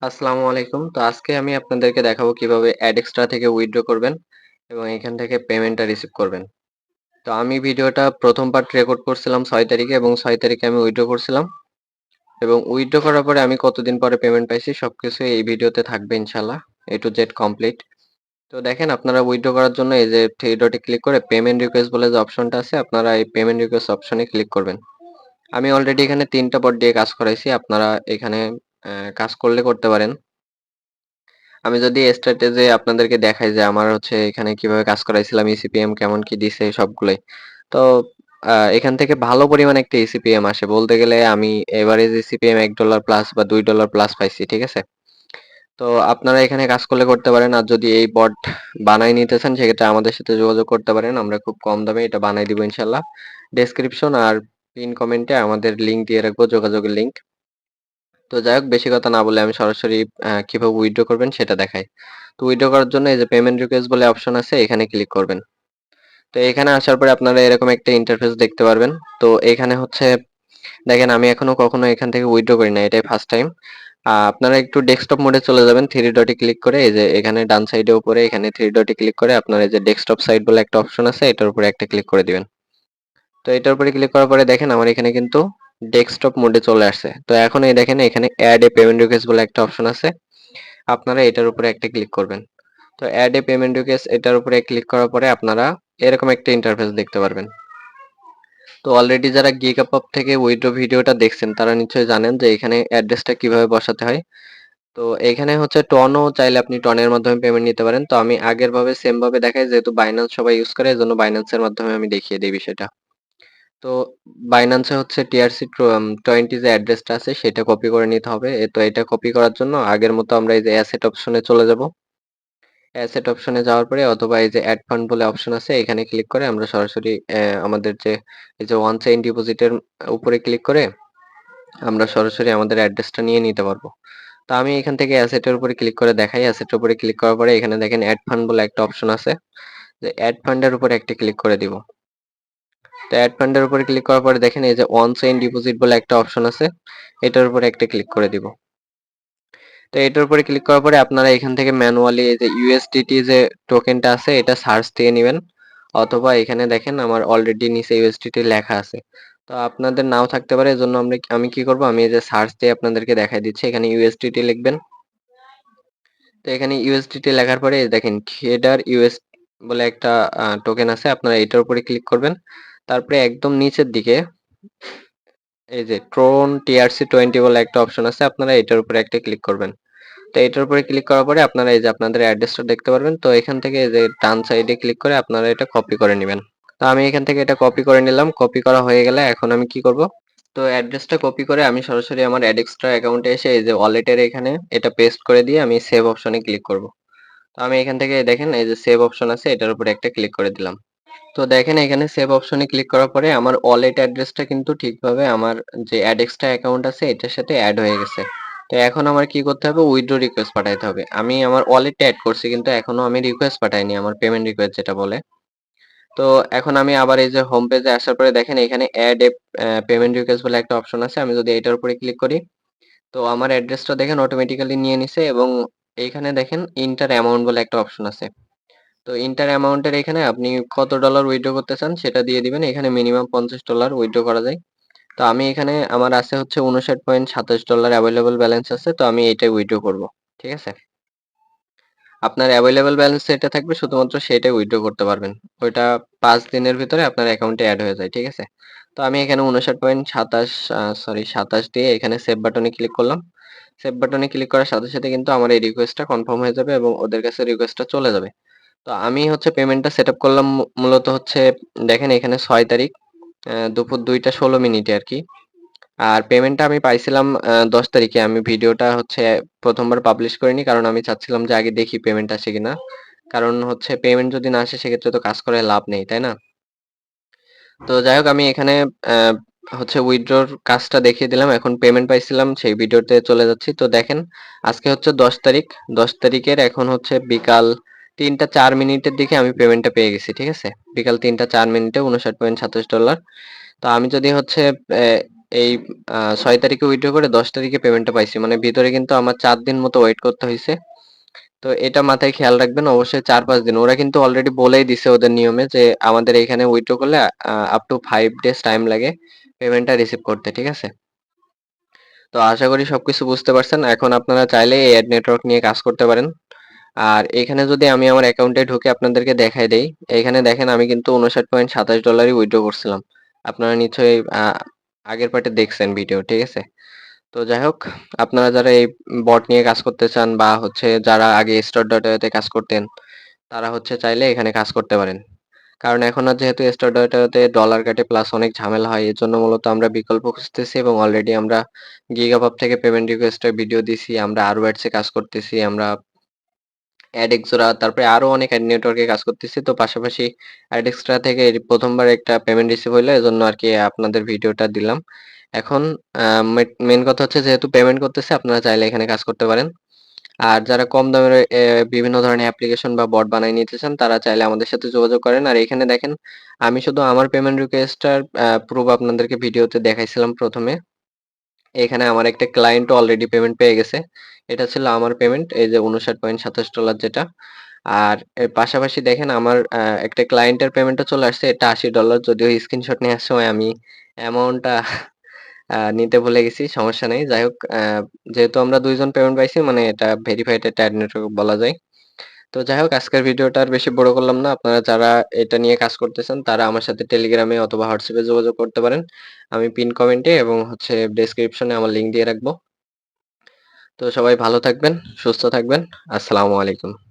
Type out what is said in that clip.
আসসালামু আলাইকুম। তো আজকে আমি আপনাদেরকে দেখাবো কিভাবে অ্যাডেক্সট্রা থেকে উইথড্র করবেন এবং এখান থেকে পেমেন্টটা রিসিভ করবেন। তো আমি ভিডিওটা ১ম পার্ট রেকর্ড করছিলাম ৬ তারিখে এবং ৬ তারিখে আমি উইথড্র করছিলাম এবং উইথড্র করার পরে আমি কতদিন পরে পেমেন্ট পাইছি সবকিছুই এই ভিডিওতে থাকবে ইনশাআল্লাহ। A to Z complete. তো দেখেন আপনারা উইথড্র করার জন্য এই যে 3 ডটে ক্লিক করে পেমেন্ট রিকোয়েস্ট বলে যে অপশনটা আছে আপনারা এই পেমেন্ট রিকোয়েস্ট অপশনে ক্লিক করবেন। আমি অলরেডি এখানে ৩ টা বট দিয়ে কাজ করাইছি। আপনারা এখানে কাজ করলে করতে পারেন। আমি যদি স্ট্যাটেজে আপনাদেরকে দেখাই যে আমার হচ্ছে এখানে কিভাবে কাজ করাইছিলাম, ইসিপিএম কেমন কি দিছে সবগুলোই। তো এখান থেকে ভালো পরিমাণে একটা ইসিপিএম আসে। বলতে গেলে আমি এভারেজ ইসিপিএম $1 প্লাস বা $2 প্লাস পাইছি। ঠিক আছে? তো আপনারা এখানে কাজ করলে করতে পারেন। আর যদি এই বট বানায় নিতে চান সেক্ষেত্রে আমাদের সাথে যোগাযোগ করতে পারেন। আমরা খুব কম দামে এটা বানায় দিব ইনশাআল্লাহ। ডেসক্রিপশন আর পিন কমেন্টে আমাদের লিংক দিয়ে রাখবো, যোগাযোগের লিংক। তো যাই হোক বেশি কথা না বলে আমি সরাসরি কিভাবে উইথড্র করবেন সেটা দেখাই। তো উইথড্র করার জন্য এই যে পেমেন্ট রিকোয়েস্ট বলে অপশন আছে এখানে ক্লিক করবেন। তো এখানে আসার পরে আপনারা এরকম একটা ইন্টারফেস দেখতে পারবেন। তো এখানে হচ্ছে দেখেন আমি এখনো কখনো এখান থেকে উইথড্র করি না, এটাই ফার্স্ট টাইম। আপনারা একটু ডেস্কটপ মোডে চলে যাবেন, থ্রি ডটে ক্লিক করে এই যে এখানে ডান সাইডে উপরে এখানে থ্রি ডটে ক্লিক করে আপনার এই যে ডেস্কটপ সাইট বলে একটা অপশন আছে এটার উপরে একটা ক্লিক করে দিবেন। তো এটার উপরে ক্লিক করার পরে দেখেন আমার এখানে কিন্তু ডেস্কটপ মোডে চলে আসছে। তো এখন এই দেখেন এখানে অ্যাড এ পেমেন্ট রিকোয়েস্ট বলে একটা অপশন আছে। আপনারা এটার উপরে একটা ক্লিক করবেন। তো অ্যাড এ পেমেন্ট রিকোয়েস্ট এটার উপরে ক্লিক করার পরে আপনারা এরকম একটা ইন্টারফেস দেখতে পারবেন। তো অলরেডি যারা গিগাপপ থেকে উইথড্র ভিডিওটা দেখছেন তারা নিশ্চয়ই জানেন যে এখানে অ্যাড্রেসটা কিভাবে বসাতে হয়। তো এখানে হচ্ছে টনও চাইলে আপনি টনের মাধ্যমে পেমেন্ট নিতে পারেন। তো আমি আগের ভাবে সেম ভাবে দেখাই, যেহেতু বাইন্যান্স সবাই ইউজ করে এজন্য বাইন্যান্সের মাধ্যমে আমি দেখিয়ে দিই বিষয়টা। তো বাইন্যান্সে হচ্ছে TRC20 যে অ্যাড্রেসটা আছে সেটা কপি করে নিতে হবে। তো এটা কপি করার জন্য আগের মতো আমরা এই যে অ্যাসেট অপশনে চলে যাব। অ্যাসেট অপশনে যাওয়ার পরে অথবা এই যে অ্যাড ফান্ড বলে অপশন আছে এখানে ক্লিক করে আমরা সরাসরি আমাদের যে এই যে ওয়ান টাইম ডিপোজিটের উপরে ক্লিক করে আমরা সরাসরি আমাদের অ্যাড্রেসটা নিয়ে নিতে পারবো। তো আমি এখান থেকে অ্যাসেটের উপরে ক্লিক করে দেখাই। অ্যাসেটের উপরে ক্লিক করার পরে এখানে দেখেন অ্যাড ফান্ড বলে একটা অপশন আছে। যে অ্যাড ফান্ডের উপরে একটা ক্লিক করে দিব। তো অ্যাড ফান্ডের উপরে ক্লিক করার পরে দেখেন এই যে ওয়ান টাইম ডিপোজিট বলে একটা অপশন আছে। এটার উপরে একটা ক্লিক করে দিব। তো এটার উপরে ক্লিক করার পরে আপনারা এখান থেকে ম্যানুয়ালি এই যে ইউএসডিটি যে টোকেনটা আছে এটা সার্চ দিয়ে নেবেন, অথবা এখানে দেখেন আমার অলরেডি নিচে ইউএসডিটি লেখা আছে। তো আপনাদের নাও থাকতে পারে, এজন্য আমি কি করব, আমি এই যে সার্চ দিয়ে আপনাদেরকে দেখাই দিচ্ছি। এখানে ইউএসডিটি লিখবেন। তো এখানে ইউএসডিটি লেখার পরে এই দেখেন খেডার ইউএস বলে একটা টোকেন আছে, আপনারা এটার উপরে ক্লিক করবেন। তারপরে একদম নিচের দিকে এই যে ট্রোন TRC20 বলে একটা অপশন আছে, আপনারা এটার উপরে একটা ক্লিক করবেন। তো এটার উপরে ক্লিক করার পরে আপনারা এই যে আপনাদের অ্যাড্রেসটা দেখতে পারবেন। তো এখান থেকে এই যে ডান সাইডে ক্লিক করে আপনারা এটা কপি করে নেবেন। তো আমি এখান থেকে এটা কপি করে নিলাম। কপি করা হয়ে গেলে এখন আমি কি করব? তো অ্যাড্রেসটা কপি করে আমি সরাসরি আমার অ্যাডেক্সট্রা অ্যাকাউন্টে এসে এই যে ওয়ালেটের এখানে এটা পেস্ট করে দিয়ে আমি সেভ অপশনে ক্লিক করব। তো আমি এখান থেকে দেখেন এই যে সেভ অপশন আছে এটার উপরে একটা ক্লিক করে দিলাম। তো দেখেন এখানে সেভ অপশনে ক্লিক করার পরে আমার ওয়ালেট অ্যাড্রেসটা কিন্তু ঠিকভাবে আমার যে অ্যাডেক্সট্রা অ্যাকাউন্ট আছে এটার সাথে অ্যাড হয়ে গেছে। তো এখন আমার কি করতে হবে? উইথড্র রিকোয়েস্ট পাঠাইতে হবে। আমি আমার ওয়ালেটটা এড করছি কিন্তু এখনো আমি রিকোয়েস্ট পাঠাইনি, আমার পেমেন্ট রিকোয়েস্ট যেটা বলে। তো এখন আমি আবার এই যে হোম পেজে আসার পরে দেখেন এখানে এড এ পেমেন্ট রিকোয়েস্ট বলে একটা অপশন আছে। আমি যদি এটার উপরে ক্লিক করি তো আমার অ্যাড্রেসটা দেখেন অটোমেটিক্যালি নিয়ে নিছে এবং এইখানে দেখেন ইন্টার অ্যামাউন্ট বলে একটা অপশন আছে। তো ইন্টার অ্যামাউন্টের এখানে আপনি কত ডলার উইথড্র করতে চান সেটা দিয়ে দিবেন। এখানে মিনিমাম $50 উইথড্র করা যায়। তো আমি এখানে আমার আছে হচ্ছে $59.27 অ্যাভেলেবল ব্যালেন্স আছে। তো আমি এইটাই উইথড্র করব। ঠিক আছে? আপনার অ্যাভেলেবল ব্যালেন্স যেটা থাকবে শুধুমাত্র সেটাই উইথড্র করতে পারবেন। ওইটা ৫ দিনের ভিতরে আপনার অ্যাকাউন্টে এড হয়ে যায়। ঠিক আছে? তো আমি এখানে 57 দিয়ে এখানে সেভ বাটনে ক্লিক করলাম। সেভ বাটনে ক্লিক করার সাথে, সাথে কিন্তু আমার এই রিকোয়েস্টটা কনফার্ম হয়ে যাবে এবং ওদের কাছে রিকোয়েস্টটা চলে যাবে। তো আমি হচ্ছে পেমেন্টটা সেটআপ করলাম মূলত হচ্ছে দেখেন এখানে ৬ তারিখ দুপুর ২টা ১৬ মিনিটে আরকি। আর পেমেন্টটা আমি পাইছিলাম ১০ তারিখে। আমি ভিডিওটা হচ্ছে ১ম বার পাবলিশ করিনি। কারণ আমি চাচ্ছিলাম যে আগে দেখি পেমেন্ট আসে কিনা। কারণ হচ্ছে পেমেন্ট যদি না আসে সেক্ষেত্রে তো কাজ করে লাভ নেই, তাই না? তো যাই হোক আমি এখানে অ্যা হচ্ছে উইথড্রর কাজটা দেখিয়ে দিলাম। এখন পেমেন্ট পাইছিলাম সেই ভিডিওতে চলে যাচ্ছি। তো দেখেন আজকে হচ্ছে ১০ তারিখ। ১০ তারিখের এখন হচ্ছে বিকাল ৩টা ৪ মিনিটের দিকে আমি পেমেন্টটা পেয়ে গেছি। ঠিক আছে? বিকাল ৩টা ৪ মিনিটে $59.27। তো আমি যদি হচ্ছে এই ৬ তারিখে উইথড্র করে ১০ তারিখে পেমেন্টটা পাইছি। মানে ভিতরে কিন্তু আমার ৪ দিন মতো ওয়েট করতে হইছে। তো এটা মাথায় খেয়াল রাখবেন অবশ্যই ৪-৫ দিন। ওরা কিন্তু অলরেডি বলেই দিছে ওদের নিয়মে যে আমাদের এখানে উইথড্র করলে আপ টু 5 ডেজ টাইম লাগে পেমেন্টটা রিসিভ করতে। ঠিক আছে? তো আশা করি সবকিছু বুঝতে পারছেন। এখন আপনারা চাইলে এই অ্যাড নেটওয়ার্ক নিয়ে কাজ করতে পারেন। আর এখানে যদি আমি আমার অ্যাকাউন্টে ঢুকে আপনাদেরকে দেখায় দেই, এখানে দেখেন আমি কিন্তু $59.27 উইথড্র করছিলাম। আপনারা নিশ্চয়ই আগের পার্টে দেখছেন ভিডিও, ঠিক আছে? তো যাই হোক, আপনারা যারা এই বট নিয়ে কাজ করতে চান বা হচ্ছে যারা আগে start.io তে কাজ করতেন, তারা হচ্ছে চাইলে এখানে কাজ করতে পারেন। কারণ এখন আর যেহেতু start.io তে ডলার কাটে প্লাস অনেক ঝামেলা হয়, এজন্য মূলত আমরা বিকল্প খুঁজতেছি এবং অলরেডি আমরা গিগাপব থেকে পেমেন্ট রিকোয়েস্টের ভিডিও দিছি, আমরা আরবাইটস এ কাজ করতেছি, আমরা অ্যাডেক্সরা তারপরে আরো অনেক অ্যাড নেটওয়ার্কে কাজ করতেছি। তো পাশাপাশি অ্যাডেক্সট্রা থেকে এই প্রথমবার একটা পেমেন্ট রিসিভ হইলো, এজন্য আরকি আপনাদের ভিডিওটা দিলাম। এখন মেইন কথা হচ্ছে যেহেতু পেমেন্ট করতেছে আপনারা চাইলে এখানে কাজ করতে পারেন। আর যারা কম দামের বিভিন্ন ধরনের অ্যাপ্লিকেশন বা বট বানায় নিতে চান তারা চাইলে আমাদের সাথে যোগাযোগ করেন। আর এখানে দেখেন আমি শুধু আমার পেমেন্ট রিকোয়েস্টটার প্রুফ আপনাদেরকে ভিডিওতে দেখাইছিলাম ১ম এ। এখানে আমার একটা ক্লায়েন্টও অলরেডি পেমেন্ট পেয়ে গেছে। এটা ছিল আমার পেমেন্ট এই যে $59.27 যেটা। আর এর পাশাপাশি দেখেন আমার একটা ক্লায়েন্টের পেমেন্টও চলে আসছে। এটা $80 যদিও স্ক্রিনশট নেওয়ার সময় আমি অ্যামাউন্টটা নিতে ভুলে গেছি। সমস্যা নেই। যাই হোক যেহেতু আমরা ২ জন পেমেন্ট পাইছি মানে এটা ভেরিফাইড একটা অ্যাড নেটওয়ার্ক বলা যায়। তো যাই হোক আজকের ভিডিওটা আর বেশি বড় করলাম না। আপনারা যারা এটা নিয়ে কাজ করতেছেন তারা আমার সাথে টেলিগ্রামে অথবা হোয়াটসঅ্যাপে যোগাযোগ করতে পারেন। আমি পিন কমেন্টে এবং হচ্ছে ডেসক্রিপশনে আমার লিঙ্ক দিয়ে রাখবো। তো সবাই ভালো থাকবেন, সুস্থ থাকবেন। আসসালামু আলাইকুম।